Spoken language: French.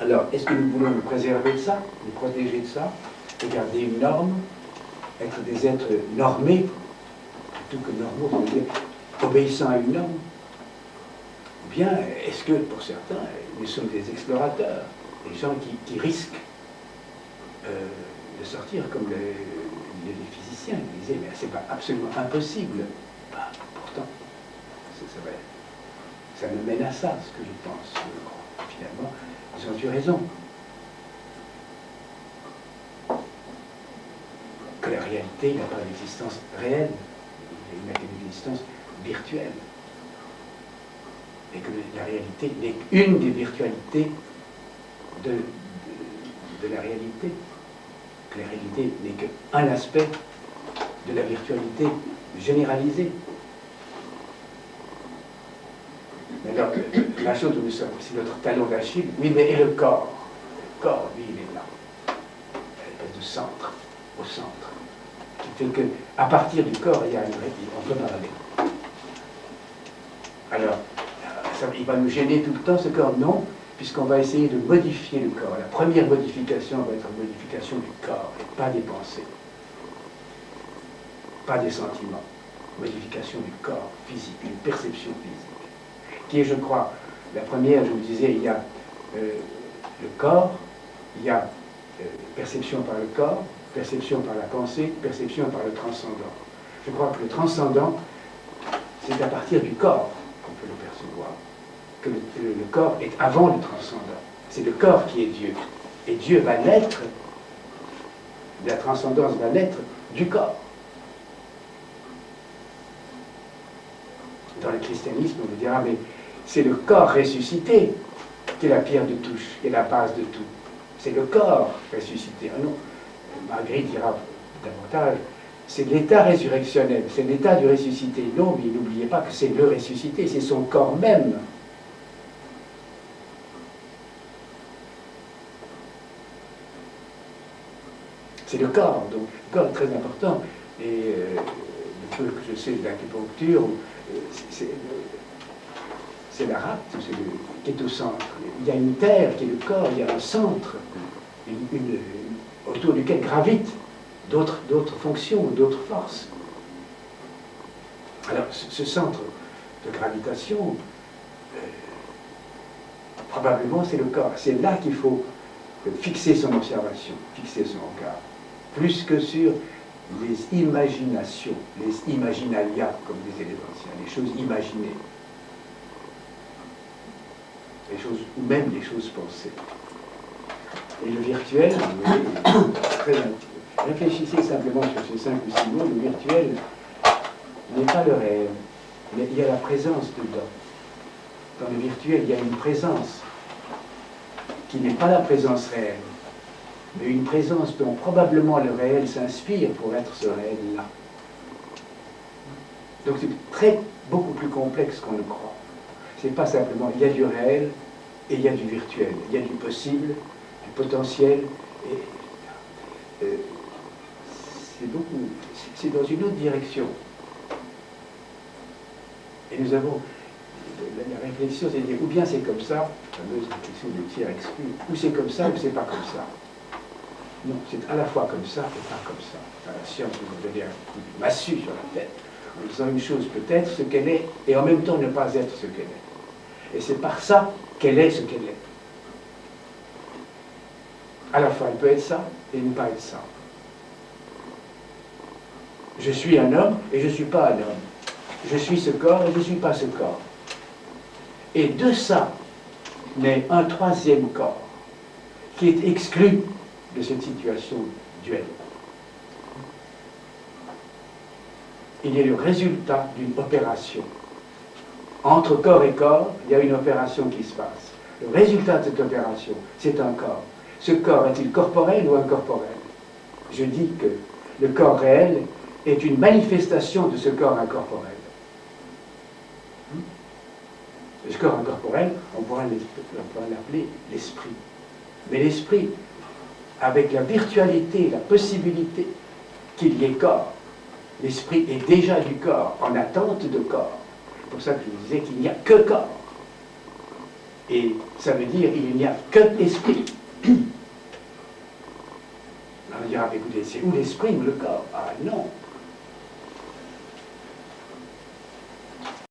Alors, est-ce que nous voulons nous préserver de ça, nous protéger de ça, de garder une norme, être des êtres normés, plutôt que normaux, ça veut dire obéissant à une norme? Ou bien, est-ce que, pour certains, nous sommes des explorateurs, des gens qui risquent de sortir comme les physiciens qui disaient, mais c'est pas absolument impossible. Bah, pourtant, ça me mène à ça, ce que je pense. Finalement, ils ont eu raison. Que la réalité n'a pas d'existence réelle, il n'a qu'une existence virtuelle. Et que la réalité n'est qu'une des virtualités de la réalité. Que la réalité n'est qu'un aspect de la virtualité généralisée. Mais alors, la chose où nous sommes, c'est notre talon d'Achille, oui, mais et le corps? Le corps, lui, il est là. Espèce de centre, au centre. Qui fait qu'à partir du corps, il y a une réalité, on peut parler. Alors, il va nous gêner tout le temps, ce corps? Non, puisqu'on va essayer de modifier le corps. La première modification va être une modification du corps, et pas des pensées, pas des sentiments. Modification du corps physique, une perception physique, qui est, je crois, la première. Je vous disais, il y a le corps, il y a perception par le corps, perception par la pensée, perception par le transcendant. Je crois que le transcendant, c'est à partir du corps qu'on peut le percevoir, que le corps est avant le transcendant. C'est le corps qui est Dieu. Et Dieu va naître, la transcendance va naître du corps. Dans le christianisme, on vous dira, mais c'est le corps ressuscité qui est la pierre de touche, qui est la base de tout. C'est le corps ressuscité. Ah non, Marguerite dira davantage, c'est l'état résurrectionnel, c'est l'état du ressuscité. Non, mais n'oubliez pas que c'est le ressuscité, c'est son corps même. C'est le corps, donc le corps est très important. Et le peu que je sais de l'acupuncture, c'est la rate qui est au centre. Il y a une terre qui est le corps, il y a un centre autour duquel gravitent d'autres fonctions, d'autres forces. Alors, ce centre de gravitation, probablement c'est le corps. C'est là qu'il faut fixer son observation, fixer son regard. Plus que sur les imaginations, les imaginalia, comme disaient les anciens, les choses imaginées. Les choses, ou même les choses pensées. Et le virtuel, réfléchissez simplement sur ces 5 ou 6 mots, le virtuel n'est pas le réel, mais il y a la présence dedans. Dans le virtuel, il y a une présence qui n'est pas la présence réelle, mais une présence dont probablement le réel s'inspire pour être ce réel-là. Donc c'est beaucoup plus complexe qu'on ne croit. C'est pas simplement, il y a du réel et il y a du virtuel, il y a du possible, du potentiel, et c'est dans une autre direction. Et nous avons la réflexion, c'est de dire, ou bien c'est comme ça, la fameuse réflexion du tiers exclu, ou c'est comme ça, ou c'est pas comme ça. Non, c'est à la fois comme ça et pas comme ça. Enfin, la science nous donne un coup de massue sur la tête, en disant une chose peut être ce qu'elle est, et en même temps ne pas être ce qu'elle est. Et c'est par ça qu'elle est ce qu'elle est. À la fois, elle peut être ça et ne pas être ça. Je suis un homme et je ne suis pas un homme. Je suis ce corps et je ne suis pas ce corps. Et de ça naît un troisième corps qui est exclu de cette situation duelle. Il est le résultat d'une opération. Entre corps et corps, il y a une opération qui se passe. Le résultat de cette opération, c'est un corps. Ce corps est-il corporel ou incorporel? Je dis que le corps réel est une manifestation de ce corps incorporel. Le corps incorporel, on pourra l'appeler l'esprit. Mais l'esprit, avec la virtualité, la possibilité qu'il y ait corps, l'esprit est déjà du corps, en attente de corps. C'est pour ça que je vous disais qu'il n'y a que corps. Et ça veut dire il n'y a qu'un esprit. On dira, écoutez, c'est ou l'esprit ou le corps. Ah non,